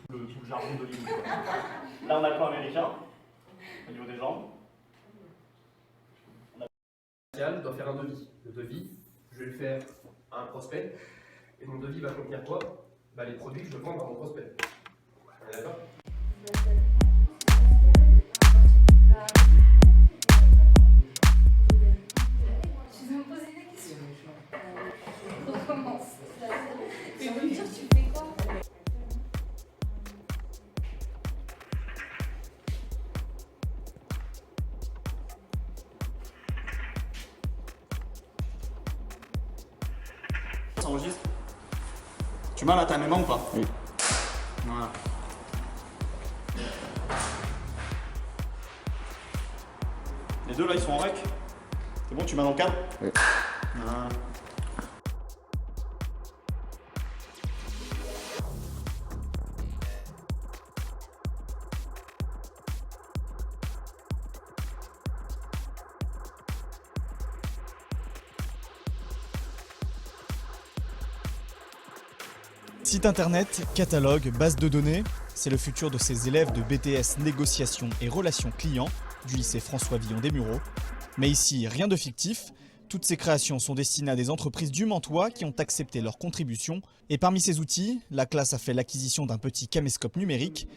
tout le jargon de l'île. Là, on a le plan américain, au niveau des jambes. Je dois faire un devis. Le devis, je vais le faire à un prospect. Et mon devis va contenir quoi? Les produits que je vends à mon prospect. D'accord? Tu veux me poser des questions? On recommence. Tu veux me dire tu fais quoi? Ça enregistre? Tu m'as là ta main ou pas? Oui. Voilà. Les deux là ils sont en rec. C'est bon, tu m'as dans le cadre? Oui. Voilà. Site internet, catalogue, base de données, c'est le futur de ces élèves de BTS Négociation et Relations Clients du lycée François Villon des Mureaux. Mais ici, rien de fictif. Toutes ces créations sont destinées à des entreprises du Mantois qui ont accepté leur contribution. Et parmi ces outils, la classe a fait l'acquisition d'un petit caméscope numérique.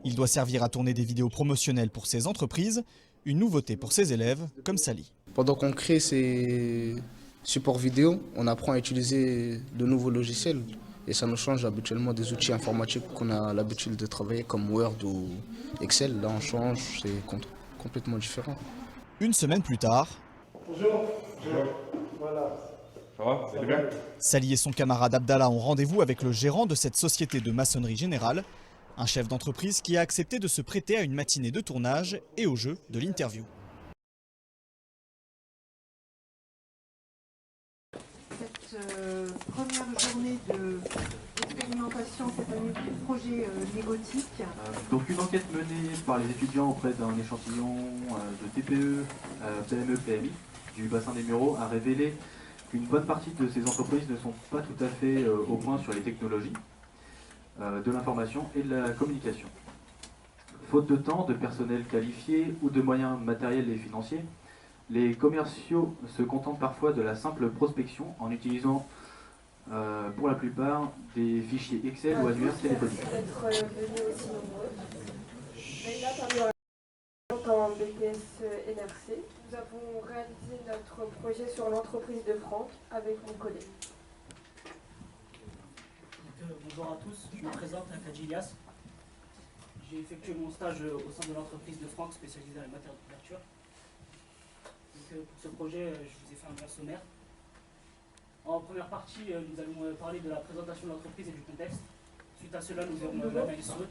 Il doit servir à tourner des vidéos promotionnelles pour ces entreprises. Une nouveauté pour ces élèves, comme Sally. Pendant qu'on crée ces supports vidéo, on apprend à utiliser de nouveaux logiciels. Et ça nous change habituellement des outils informatiques qu'on a l'habitude de travailler comme Word ou Excel. Là, on change, c'est complètement différent. Une semaine plus tard, bonjour. Voilà. Ça va? C'est bien? Sally et son camarade Abdallah ont rendez-vous avec le gérant de cette société de maçonnerie générale, un chef d'entreprise qui a accepté de se prêter à une matinée de tournage et au jeu de l'interview. Cette première journée d'expérimentation cette année du projet Négotique. Donc une enquête menée par les étudiants auprès d'un échantillon de TPE, PME, PMI du bassin des Mureaux a révélé qu'une bonne partie de ces entreprises ne sont pas tout à fait au point sur les technologies de l'information et de la communication. Faute de temps, de personnel qualifié ou de moyens matériels et financiers, les commerciaux se contentent parfois de la simple prospection en utilisant pour la plupart des fichiers Excel ou annuaires téléphoniques. D'être venus aussi nombreux. Et là, parmi en BTS NRC, nous avons réalisé notre projet sur l'entreprise de Franck avec mon collègue. Bonjour à tous, je me présente, Kadji Ilias. J'ai effectué mon stage au sein de l'entreprise de Franck spécialisée dans les matières de couverture. Pour ce projet, je vous ai fait un bref sommaire. En première partie, nous allons parler de la présentation de l'entreprise et du contexte. Suite à cela, nous aurons l'analyse SWOT.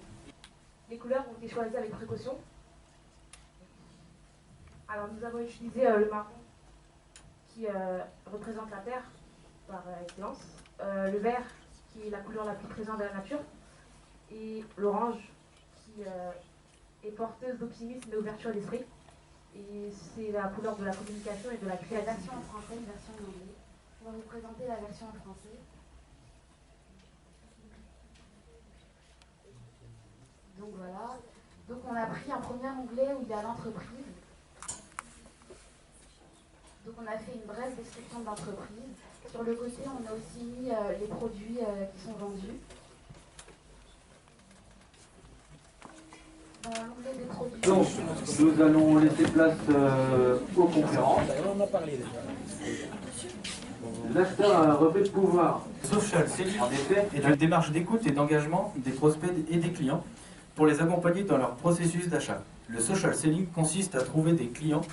Les couleurs ont été choisies avec précaution. Alors nous avons utilisé le marron qui représente la terre par excellence, le vert qui est la couleur la plus présente de la nature et l'orange qui est porteuse d'optimisme et d'ouverture d'esprit. Et c'est la couleur de la communication et de la créativité. La version en français, une version en anglais. On va vous présenter la version en français. Donc voilà. Donc on a pris un premier onglet où il y a l'entreprise. Donc on a fait une brève description de l'entreprise. Sur le côté, on a aussi mis les produits qui sont vendus. Donc, nous allons laisser place aux conférences. L'acteur a revêt de pouvoir. Social selling, en effet, est une démarche d'écoute et d'engagement des prospects et des clients pour les accompagner dans leur processus d'achat. Le social selling consiste à trouver des clients,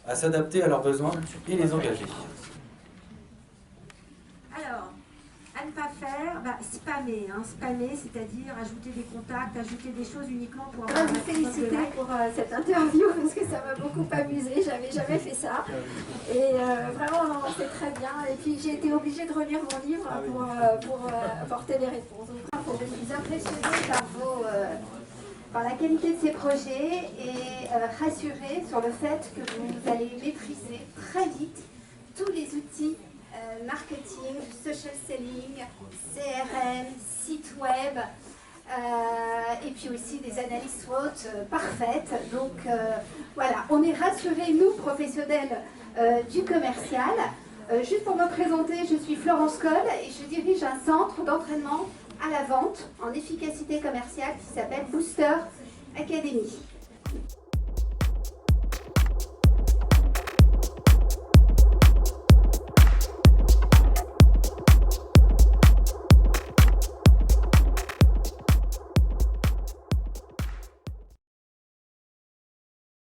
à s'adapter à leurs besoins et les engager. Alors, à ne pas faire, spammer, spammer, c'est-à-dire ajouter des contacts, ajouter des choses uniquement pour avoir... Je voudrais vous féliciter pour cette interview parce que ça m'a beaucoup amusé, j'avais jamais fait ça. Et vraiment on en fait très bien. Et puis j'ai été obligée de relire mon livre pour apporter les réponses. Je suis impressionnée par la qualité de ces projets et rassurée sur le fait que vous allez maîtriser très vite tous les outils marketing, social selling, CRM, site web, et puis aussi des analyses SWOT parfaites. Donc voilà, on est rassurés, nous, professionnels du commercial. Juste pour me présenter, je suis Florence Coll et je dirige un centre d'entraînement à la vente en efficacité commerciale qui s'appelle Booster Academy.